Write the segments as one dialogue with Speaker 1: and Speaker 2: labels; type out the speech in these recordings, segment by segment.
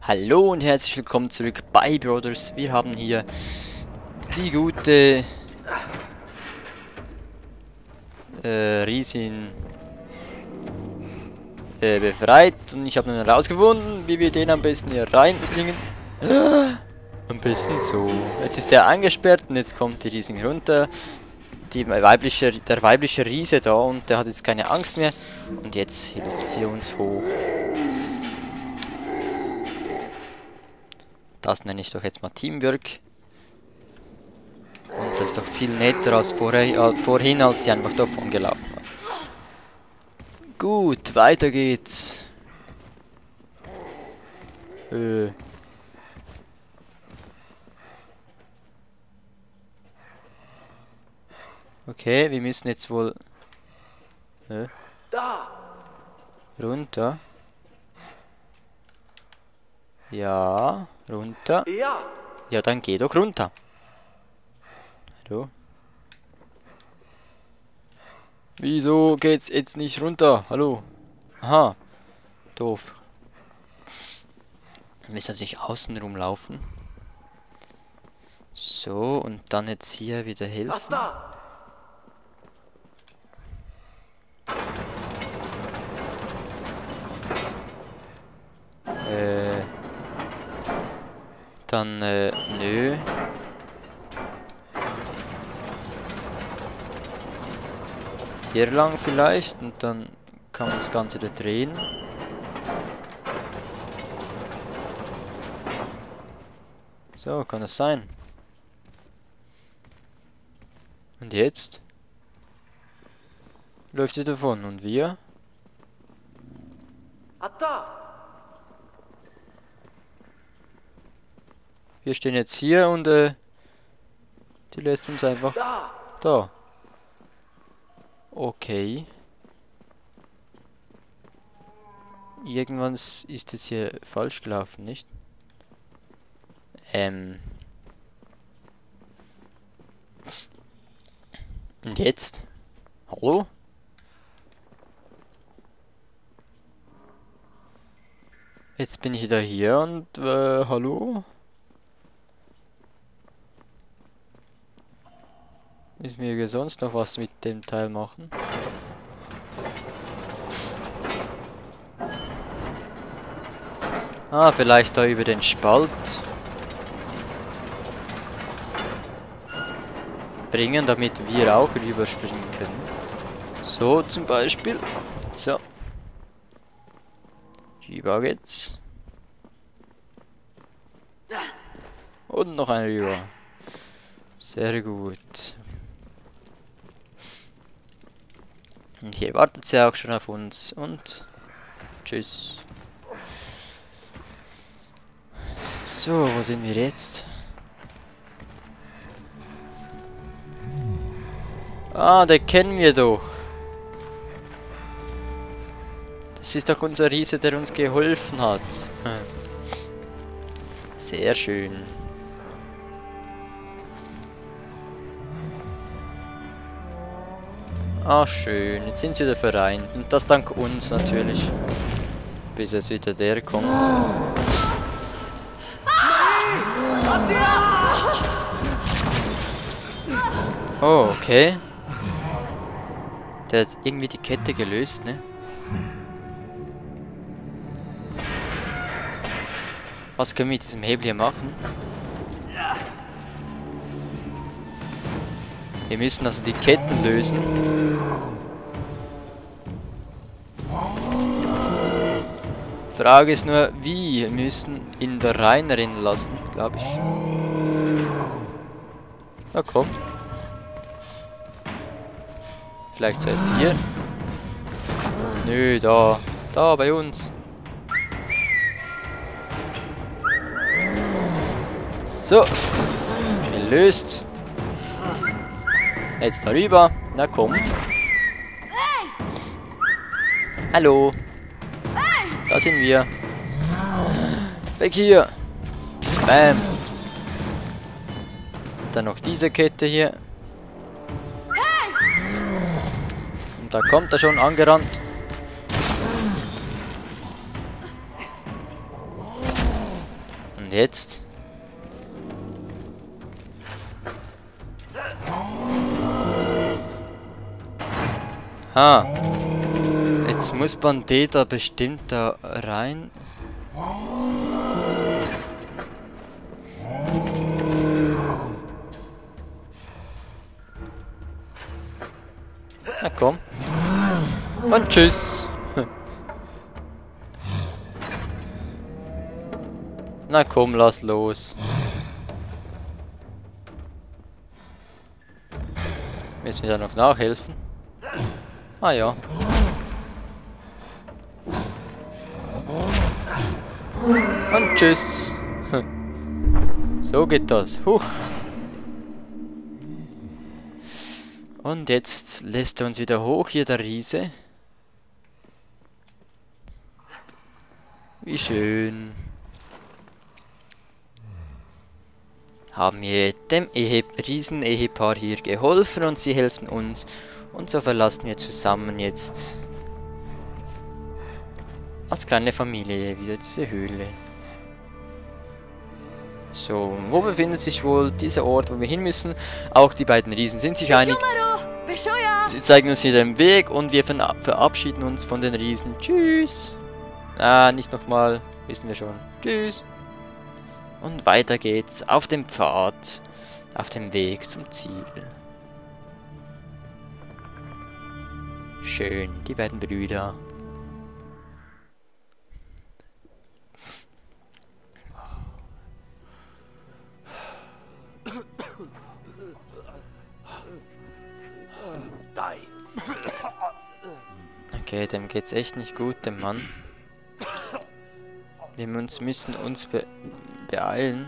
Speaker 1: Hallo und herzlich willkommen zurück bei Brothers. Wir haben hier die gute Riesin befreit und ich habe nun herausgefunden, wie wir den am besten hier reinbringen. Am besten so. Jetzt ist er eingesperrt und jetzt kommt die Riesin runter. Der weibliche Riese da und der hat jetzt keine Angst mehr. Und jetzt hilft sie uns hoch. Das nenne ich doch jetzt mal Teamwork. Und das ist doch viel netter als vorhin, als sie einfach davon gelaufen war. Gut, weiter geht's. Okay, wir müssen jetzt wohl runter. Ja, runter. Ja, dann geh doch runter. Hallo? Wieso geht's jetzt nicht runter? Hallo? Aha. Doof. Wir müssen natürlich außen rumlaufen. So, und dann jetzt hier wieder helfen. Dann, nö. Hier lang vielleicht und dann kann man das Ganze da drehen. So, kann das sein. Und jetzt? Läuft sie davon und wir? Wir stehen jetzt hier und die lässt uns einfach da. Okay. Irgendwann ist jetzt hier falsch gelaufen, nicht? Und jetzt? Hallo? Jetzt bin ich wieder hier und hallo? Müssen wir sonst noch was mit dem Teil machen? Ah, vielleicht da über den Spalt bringen, damit wir auch rüberspringen können. So zum Beispiel. So. Rüber geht's. Und noch ein rüber. Sehr gut. Und hier wartet sie auch schon auf uns. Und tschüss. So, wo sind wir jetzt? Ah, den kennen wir doch. Das ist doch unser Riese, der uns geholfen hat. Sehr schön. Ach schön, jetzt sind sie wieder vereint. Und das dank uns natürlich. Bis jetzt wieder der kommt. Oh, okay. Der hat irgendwie die Kette gelöst, ne? Was können wir mit diesem Hebel hier machen? Wir müssen also die Ketten lösen. Frage ist nur, wie? Wir müssen ihn da reinrennen lassen, glaube ich. Na komm. Vielleicht zuerst hier. Nö, da. Da, bei uns. So. Gelöst. Jetzt darüber. Na komm. Hallo. Da sind wir. Weg hier. Bam. Dann noch diese Kette hier. Und da kommt er schon angerannt. Und jetzt? Ha. Jetzt muss Bandeta bestimmt da rein. Na komm. Und tschüss. Na komm, lass los. Müssen wir da noch nachhelfen? Ah ja. Und tschüss. So geht das. Huch. Und jetzt lässt er uns wieder hoch, hier der Riese. Wie schön. Haben wir dem Riesen-Ehepaar hier geholfen und sie helfen uns. Und so verlassen wir zusammen jetzt als kleine Familie wieder diese Höhle. So, wo befindet sich wohl dieser Ort, wo wir hin müssen? Auch die beiden Riesen sind sich einig. Sie zeigen uns hier den Weg und wir verabschieden uns von den Riesen. Tschüss. Ah, nicht nochmal. Wissen wir schon. Tschüss. Und weiter geht's auf dem Pfad, auf dem Weg zum Ziel. Schön, die beiden Brüder. Okay, dem geht's echt nicht gut, dem Mann. Wir müssen uns beeilen.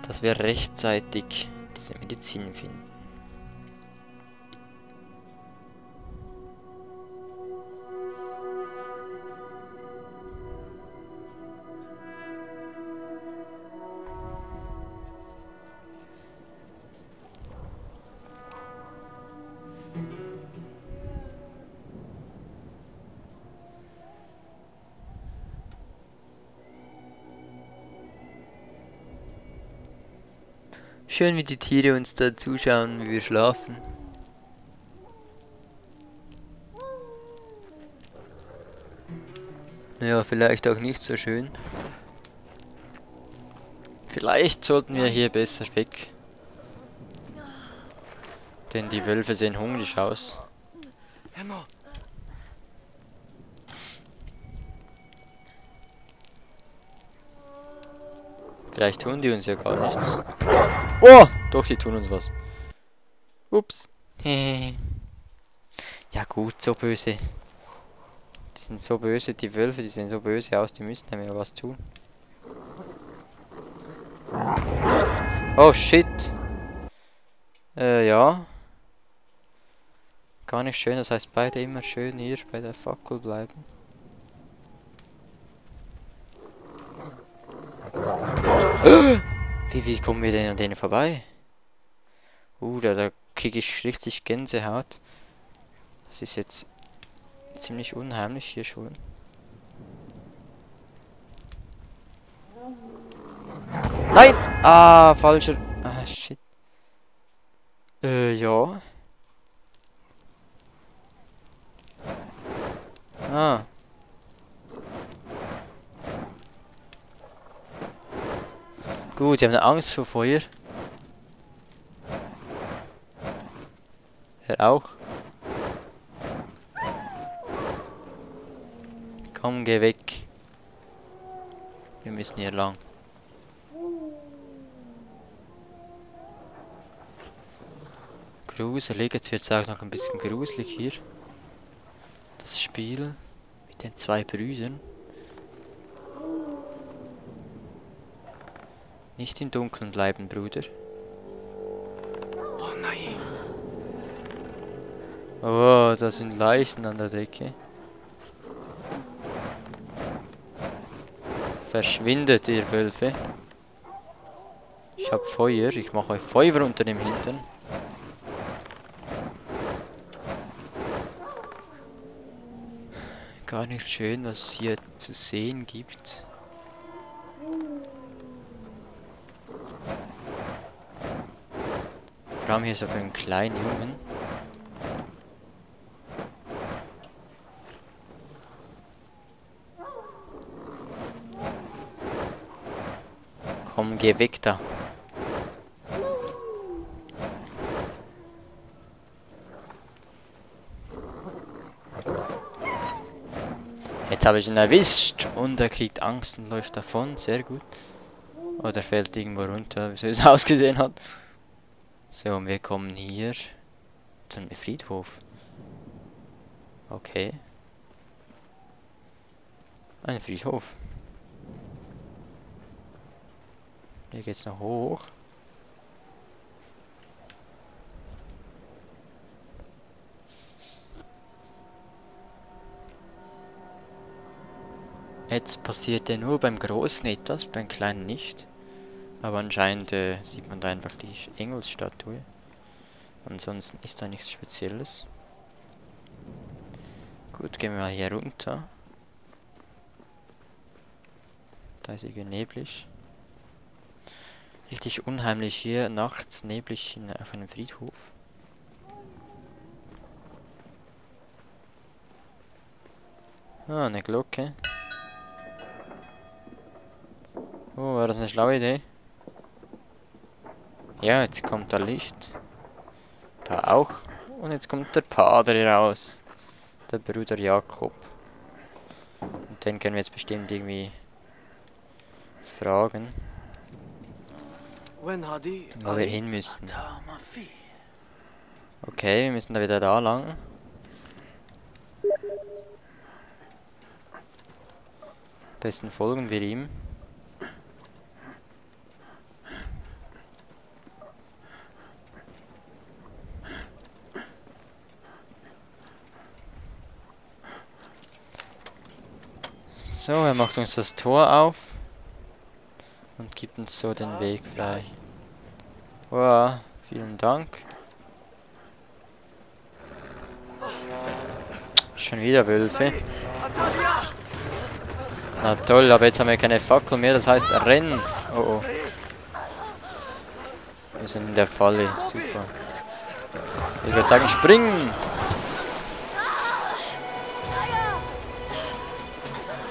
Speaker 1: Dass wir rechtzeitig diese Medizin finden. Schön, wie die Tiere uns da zuschauen, wie wir schlafen. Ja, vielleicht auch nicht so schön. Vielleicht sollten wir hier besser weg. Denn die Wölfe sehen hungrig aus. Vielleicht tun die uns ja gar nichts. Oh, doch, die tun uns was. Ups. Ja gut, so böse. Die sind so böse, die Wölfe, die sehen so böse aus, die müssen ja was tun. Oh shit. Ja. Gar nicht schön, das heißt beide immer schön hier bei der Fackel bleiben. Wie kommen wir denn an denen vorbei? Da kriege ich richtig Gänsehaut. Das ist jetzt ziemlich unheimlich hier schon. Nein! Ah, falscher. Ah, shit. Ja. Ah. Gut, die haben eine Angst vor Feuer. Er auch. Komm, geh weg. Wir müssen hier lang. Gruselig, jetzt wird es auch noch ein bisschen gruselig hier. Das Spiel mit den zwei Brüdern. Nicht im Dunkeln bleiben, Bruder.
Speaker 2: Oh nein.
Speaker 1: Oh, da sind Leichen an der Decke. Verschwindet, ihr Wölfe. Ich hab Feuer. Ich mache euch Feuer unter dem Hintern. gar nicht schön, was es hier zu sehen gibt. Vor allem hier so für einen kleinen Jungen. Komm, geh weg da. Jetzt habe ich ihn erwischt und er kriegt Angst und läuft davon. Sehr gut. Oder fällt irgendwo runter, wie es ausgesehen hat. So, und wir kommen hier zum Friedhof. Okay. Ein Friedhof. Hier geht's noch hoch. Jetzt passiert ja nur beim Großen etwas, beim Kleinen nicht. Aber anscheinend sieht man da einfach die Engelsstatue. Ansonsten ist da nichts Spezielles. Gut, gehen wir mal hier runter. Da ist irgendwie neblig. Richtig unheimlich hier, nachts neblig auf einem Friedhof. Ah, eine Glocke. Oh, war das eine schlaue Idee? Ja, jetzt kommt da Licht. Da auch. Und jetzt kommt der Padre raus. Der Bruder Jakob. Und den können wir jetzt bestimmt irgendwie fragen, wo wir hin müssen. Okay, wir müssen da wieder da lang. Am besten folgen wir ihm. So, er macht uns das Tor auf und gibt uns so den Weg frei. Wow, vielen Dank. Schon wieder Wölfe. Na toll, aber jetzt haben wir keine Fackel mehr, das heißt rennen. Oh oh. Wir sind in der Falle, super. Ich würde sagen springen.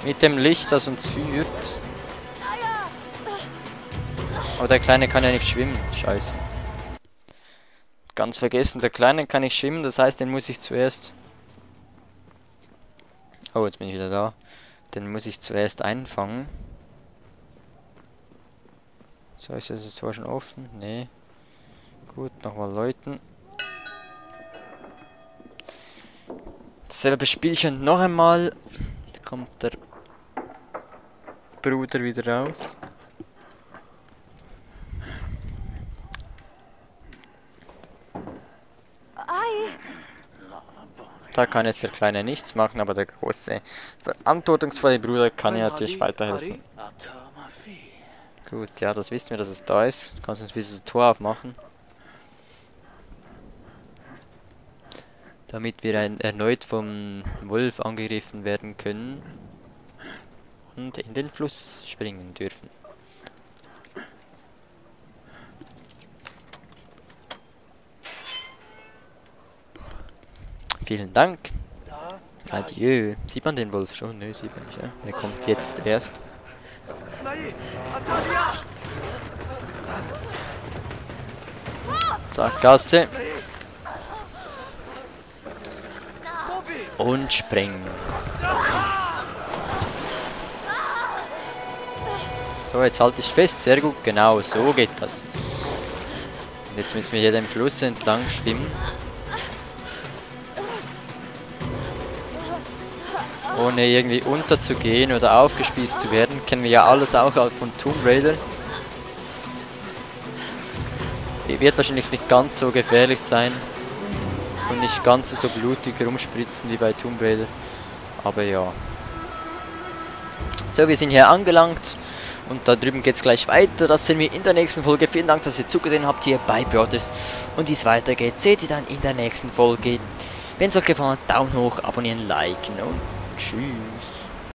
Speaker 1: Mit dem Licht, das uns führt. Aber der Kleine kann ja nicht schwimmen. Scheiße. Ganz vergessen, der Kleine kann nicht schwimmen, das heißt, den muss ich zuerst... Oh, jetzt bin ich wieder da. Den muss ich zuerst einfangen. So, ist das Tor schon offen? Nee. Gut, nochmal läuten. Dasselbe Spielchen noch einmal. Da kommt der Bruder wieder raus. Da kann jetzt der Kleine nichts machen, aber der große, verantwortungsvolle Bruder kann ja natürlich weiterhelfen. Gut, ja, das wissen wir, dass es da ist. Du kannst uns dieses Tor aufmachen. Damit wir erneut vom Wolf angegriffen werden können. Und in den Fluss springen dürfen. Vielen Dank. Adieu. Sieht man den Wolf schon? Nö, sieht man nicht. Ja? Der kommt jetzt erst. Sackgasse. Und springen. So, jetzt halte ich fest. Sehr gut, genau, so geht das. Und jetzt müssen wir hier den Fluss entlang schwimmen. Ohne irgendwie unterzugehen oder aufgespießt zu werden. Kennen wir ja alles auch von Tomb Raider. Wird wahrscheinlich nicht ganz so gefährlich sein. Und nicht ganz so blutig rumspritzen wie bei Tomb Raider. Aber ja. So, wir sind hier angelangt. Und da drüben geht es gleich weiter. Das sehen wir in der nächsten Folge. Vielen Dank, dass ihr zugesehen habt hier bei Brothers. Und wie es weitergeht, seht ihr dann in der nächsten Folge. Wenn es euch gefallen hat, Daumen hoch, abonnieren, liken und Tschüss.